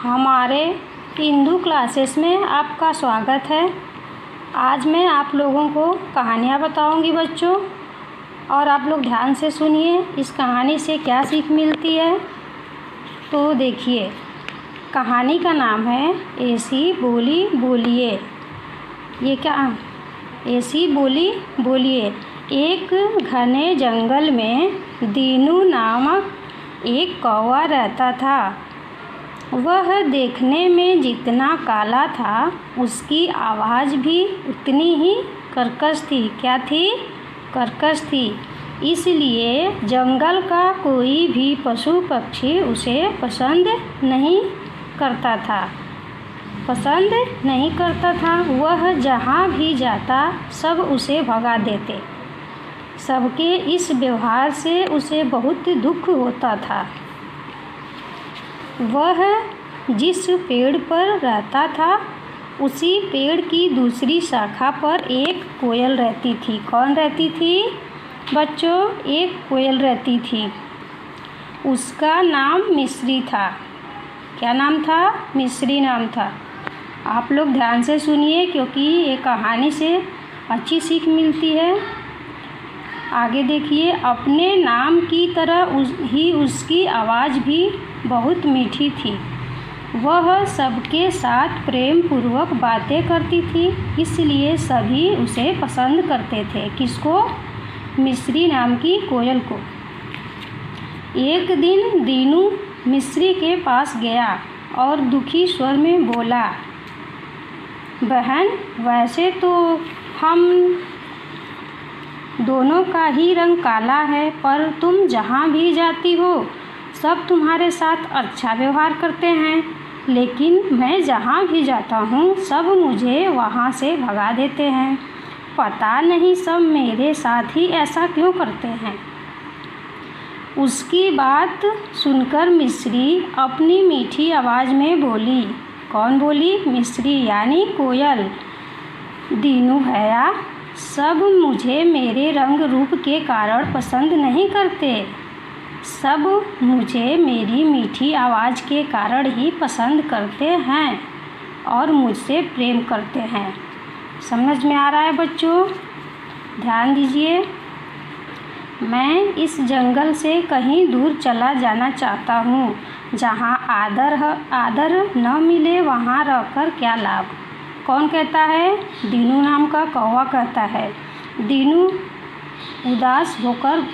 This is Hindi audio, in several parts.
हमारे हिंदू क्लासेस में आपका स्वागत है। आज मैं आप लोगों को कहानियाँ बताऊंगी बच्चों, और आप लोग ध्यान से सुनिए इस कहानी से क्या सीख मिलती है। तो देखिए, कहानी का नाम है ऐसी बोली बोलिए। ये क्या, ऐसी बोली बोलिए। एक घने जंगल में दीनू नामक एक कौवा रहता था। वह देखने में जितना काला था उसकी आवाज़ भी उतनी ही कर्कश थी। क्या थी? कर्कश थी। इसलिए जंगल का कोई भी पशु पक्षी उसे पसंद नहीं करता था। वह जहाँ भी जाता सब उसे भगा देते। सबके इस व्यवहार से उसे बहुत दुख होता था। वह जिस पेड़ पर रहता था उसी पेड़ की दूसरी शाखा पर एक कोयल रहती थी। कौन रहती थी बच्चों? एक कोयल रहती थी। उसका नाम मिस्री था। क्या नाम था? मिस्री नाम था। आप लोग ध्यान से सुनिए क्योंकि ये कहानी से अच्छी सीख मिलती है। आगे देखिए, अपने नाम की तरह ही उसकी आवाज़ भी बहुत मीठी थी। वह सबके साथ प्रेम पूर्वक बातें करती थी, इसलिए सभी उसे पसंद करते थे। किसको? मिस्री नाम की कोयल को। एक दिन दीनू मिस्री के पास गया और दुखी स्वर में बोला, बहन, वैसे तो हम दोनों का ही रंग काला है, पर तुम जहाँ भी जाती हो सब तुम्हारे साथ अच्छा व्यवहार करते हैं, लेकिन मैं जहाँ भी जाता हूँ सब मुझे वहाँ से भगा देते हैं। पता नहीं सब मेरे साथ ही ऐसा क्यों करते हैं। उसकी बात सुनकर मिस्री अपनी मीठी आवाज़ में बोली। कौन बोली? मिस्री यानी कोयल। दीनू भैया, सब मुझे मेरे रंग रूप के कारण पसंद नहीं करते। सब मुझे मेरी मीठी आवाज़ के कारण ही पसंद करते हैं और मुझसे प्रेम करते हैं। समझ में आ रहा है बच्चों? ध्यान दीजिए। मैं इस जंगल से कहीं दूर चला जाना चाहता हूँ, जहाँ आदर न मिले वहाँ रहकर क्या लाभ। कौन कहता है? दीनू नाम का कौवा कहता है। दीनू उदास होकर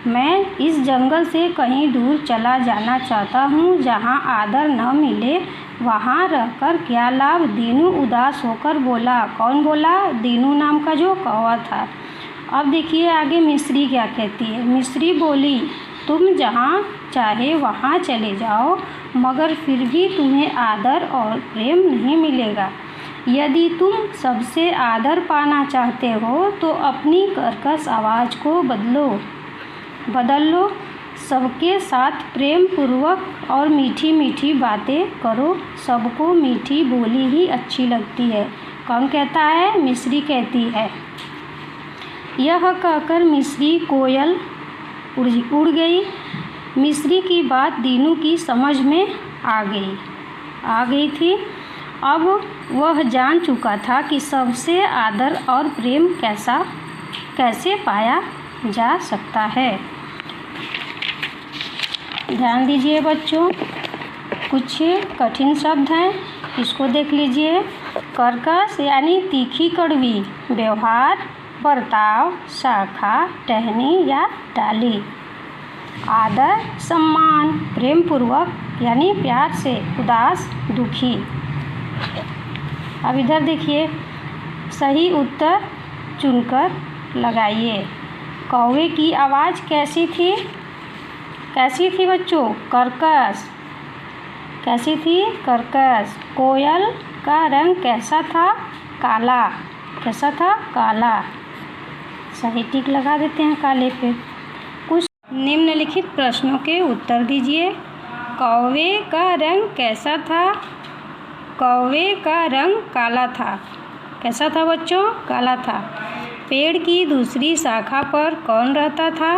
मैं इस जंगल से कहीं दूर चला जाना चाहता हूँ, जहाँ आदर न मिले वहाँ रहकर क्या लाभ। दीनू उदास होकर बोला। कौन बोला? दीनू नाम का जो कौवा था। अब देखिए आगे मिस्री क्या कहती है। मिस्री बोली, तुम जहाँ चाहे वहाँ चले जाओ, मगर फिर भी तुम्हें आदर और प्रेम नहीं मिलेगा। यदि तुम सबसे आदर पाना चाहते हो तो अपनी कर्कश आवाज़ को बदल लो। सबके साथ प्रेम पूर्वक और मीठी मीठी बातें करो। सबको मीठी बोली ही अच्छी लगती है। कौन कहता है? मिस्री कहती है। यह कहकर मिस्री कोयल उड़ गई। मिस्री की बात दीनू की समझ में आ गई थी। अब वह जान चुका था कि सबसे आदर और प्रेम कैसे पाया जा सकता है। ध्यान दीजिए बच्चों, कुछ कठिन शब्द हैं, इसको देख लीजिए। कर्कश यानी तीखी कड़वी, व्यवहार, बर्ताव, शाखा, टहनी या डाली। आदर, सम्मान, प्रेम पूर्वक यानी प्यार से, उदास, दुखी। अब इधर देखिए, सही उत्तर चुनकर लगाइए। कौवे की आवाज़ कैसी थी? कैसी थी बच्चों? कर्कश। कैसी थी? कर्कश। कोयल का रंग कैसा था? काला। कैसा था? काला। सही टिक लगा देते हैं काले पे। कुछ निम्नलिखित प्रश्नों के उत्तर दीजिए। कौवे का रंग कैसा था? कौवे का रंग काला था। कैसा था बच्चों? काला था। पेड़ की दूसरी शाखा पर कौन रहता था?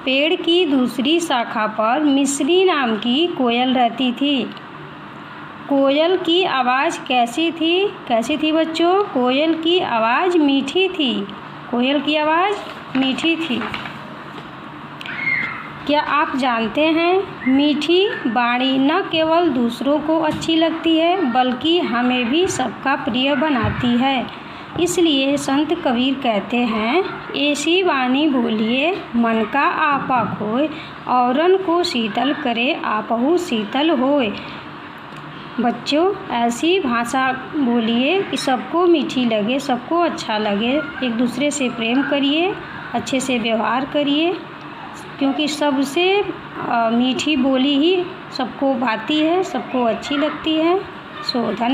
पेड़ की दूसरी शाखा पर मिश्री नाम की कोयल रहती थी। कोयल की आवाज़ कैसी थी बच्चों? कोयल की आवाज़ मीठी थी। कोयल की आवाज़ मीठी थी। क्या आप जानते हैं मीठी वाणी न केवल दूसरों को अच्छी लगती है बल्कि हमें भी सबका प्रिय बनाती है। इसलिए संत कबीर कहते हैं, ऐसी वाणी बोलिए मन का आपा खोए, औरन को शीतल करे आपहु शीतल होए। बच्चों, ऐसी भाषा बोलिए कि सबको मीठी लगे, सबको अच्छा लगे। एक दूसरे से प्रेम करिए, अच्छे से व्यवहार करिए, क्योंकि सबसे मीठी बोली ही सबको भाती है, सबको अच्छी लगती है। सो धन्यवाद।